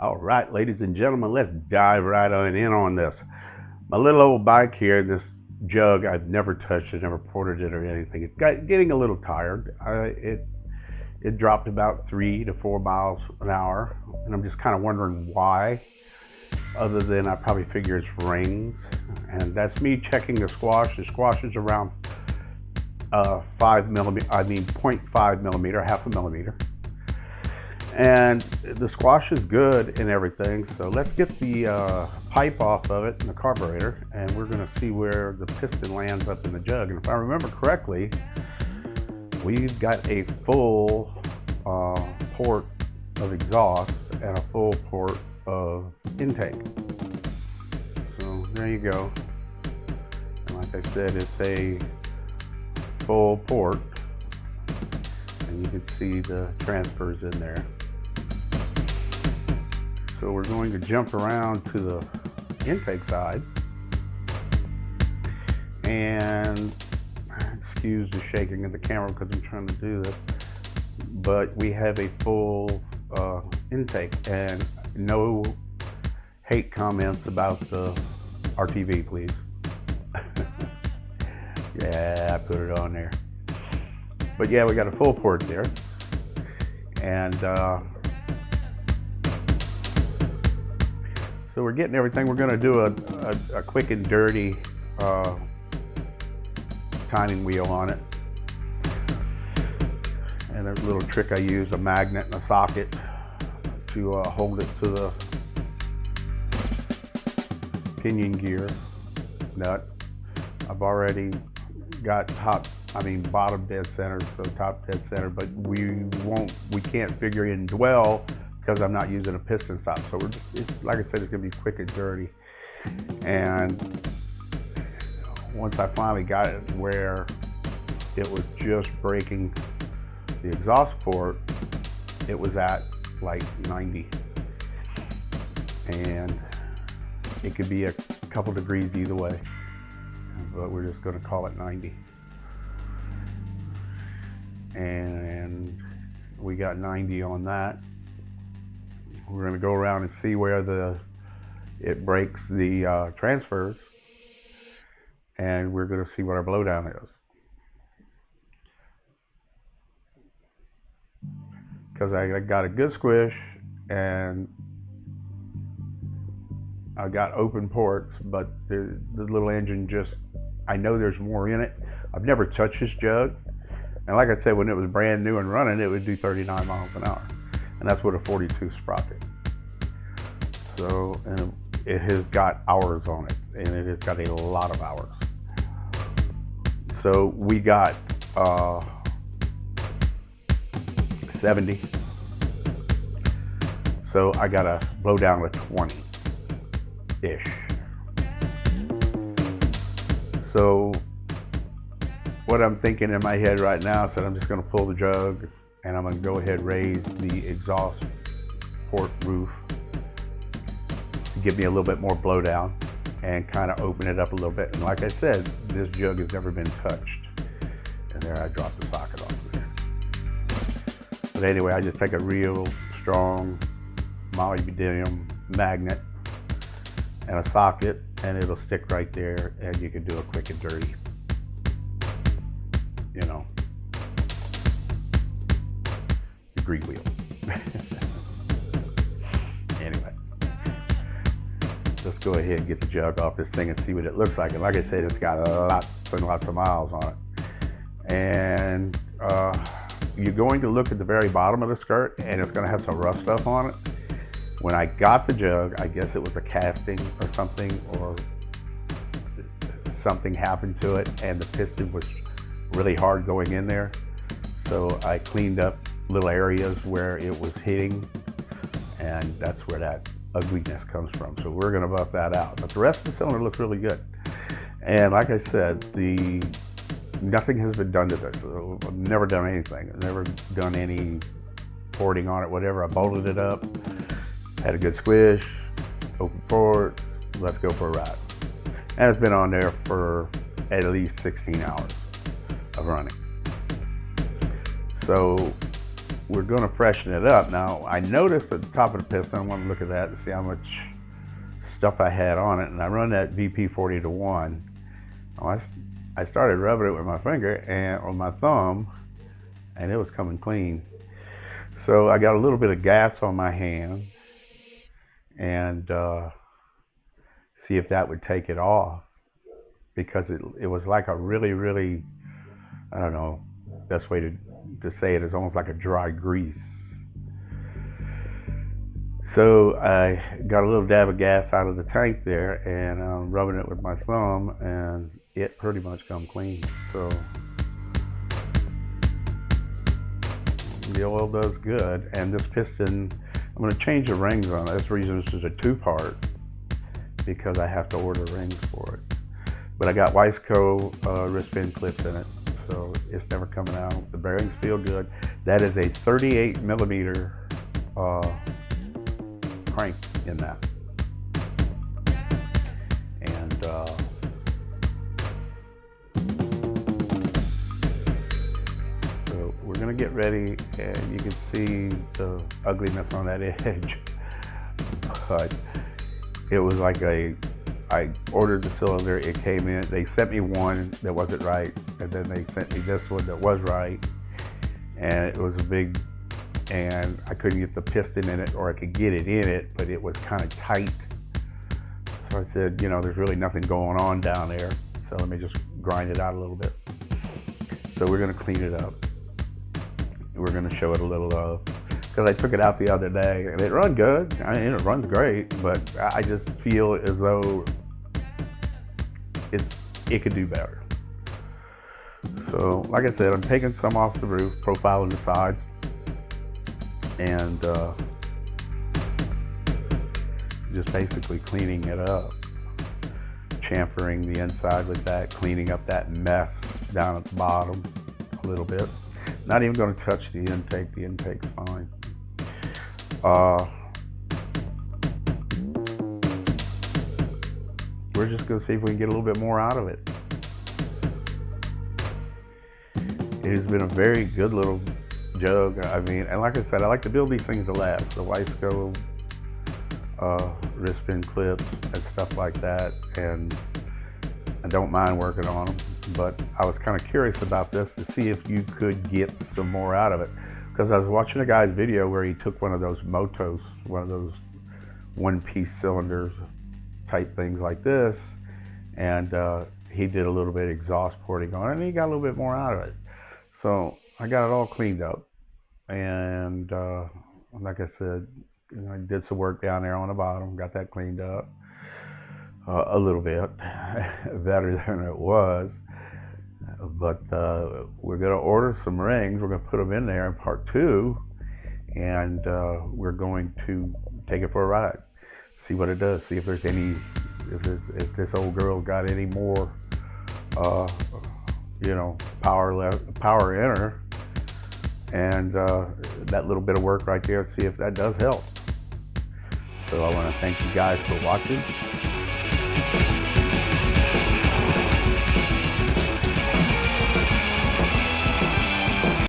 All right, ladies and gentlemen, let's dive right on in on this. My little old bike here, this jug, I've never touched it, never ported it or anything. It's getting a little tired. It dropped about 3 to 4 miles an hour, and I'm just kind of wondering why. Other than I probably figure it's rings, and that's me checking the squash. The squash is around 5 millimeter. I mean 0.5 millimeter, half a millimeter. And the squash is good and everything, so let's get the pipe off of it and the carburetor, and we're going to see where the piston lands up in the jug. And if I remember correctly, we've got a full port of exhaust and a full port of intake. So there you go. And like I said, it's a full port, and you can see the transfers in there. So we're going to jump around to the intake side, and excuse the shaking of the camera because I'm trying to do this, but we have a full intake, and no hate comments about the RTV, please. Yeah, I put it on there. But yeah, we got a full port there, and so we're getting everything. We're going to do a quick and dirty timing wheel on it. And there's a little trick I use, a magnet and a socket to hold it to the pinion gear nut. I've already got bottom dead center, so top dead center, but we can't figure in dwell because I'm not using a piston stop. So like I said, it's gonna be quick and dirty. And once I finally got it where it was just breaking the exhaust port, it was at like 90. And it could be a couple degrees either way, but we're just gonna call it 90. And we got 90 on that. We're going to go around and see where it breaks the transfers, and we're going to see what our blowdown is. Because I got a good squish, and I got open ports, but the little engine I know there's more in it. I've never touched this jug, and like I said, when it was brand new and running, it would do 39 miles an hour. And that's with a 42 sprocket. So, and it has got hours on it, and it has got a lot of hours. So we got 70. So I got to blow down to 20-ish. So what I'm thinking in my head right now is that I'm just going to pull the jug, and I'm going to go ahead and raise the exhaust port roof to give me a little bit more blowdown and kind of open it up a little bit. And like I said, this jug has never been touched. And there I dropped the socket off of there. But anyway, I just take a real strong molybdenum magnet and a socket, and it'll stick right there, and you can do a quick and dirty, degree wheel. Anyway, let's go ahead and get the jug off this thing and see what it looks like. And like I said, it's got lots and lots of miles on it. And you're going to look at the very bottom of the skirt, and it's going to have some rough stuff on it. When I got the jug, I guess it was a casting or something happened to it, and the piston was really hard going in there. So I cleaned up little areas where it was hitting, and that's where that ugliness comes from. So we're going to buff that out. But the rest of the cylinder looks really good. And like I said, nothing has been done to this. I've never done anything. I've never done any porting on it, whatever. I bolted it up, had a good squish, open port, let's go for a ride. And it's been on there for at least 16 hours of running. So we're going to freshen it up. Now, I noticed at the top of the piston, I want to look at that and see how much stuff I had on it, and I run that VP 40 to 1. Well, I started rubbing it with my finger and on my thumb, and it was coming clean. So I got a little bit of gas on my hand, and see if that would take it off, because it was like a really, I don't know, best way to say it is almost like a dry grease. So I got a little dab of gas out of the tank there, and I'm rubbing it with my thumb, and it pretty much come clean. So the oil does good, and this piston, I'm going to change the rings on it. That's the reason this is a 2-part, because I have to order rings for it. But I got Wiseco wrist pin clips in it, so it's never coming out. The bearings feel good. That is a 38 millimeter crank in that. And so we're gonna get ready, and you can see the ugliness on that edge. But it was like I ordered the cylinder, it came in, they sent me one that wasn't right, and then they sent me this one that was right, and it was big, and I couldn't get the piston in it, or I could get it in it, but it was kind of tight. So I said, you know, there's really nothing going on down there, so let me just grind it out a little bit. So we're gonna clean it up. We're gonna show it a little love, because I took it out the other day, and it run good. I mean, it runs great, but I just feel as though it could do better. So, like I said, I'm taking some off the roof, profiling the sides, and just basically cleaning it up, chamfering the inside with that, cleaning up that mess down at the bottom a little bit. Not even going to touch the intake. The intake's fine. We're just going to see if we can get a little bit more out of it. It has been a very good little jug. I mean, and like I said, I like to build these things to last. The Wiseco wrist pin clips and stuff like that, and I don't mind working on them. But I was kind of curious about this to see if you could get some more out of it, because I was watching a guy's video where he took one of those motos, one of those one-piece cylinders type things like this, and he did a little bit of exhaust porting on it, and he got a little bit more out of it. So I got it all cleaned up, and like I said, you know, I did some work down there on the bottom, got that cleaned up a little bit better than it was. But we're going to order some rings. We're going to put them in there in part 2, and we're going to take it for a ride, see what it does, see if there's any, if this old girl got any more, you know, power in her, and that little bit of work right there, see if that does help. So I want to thank you guys for watching.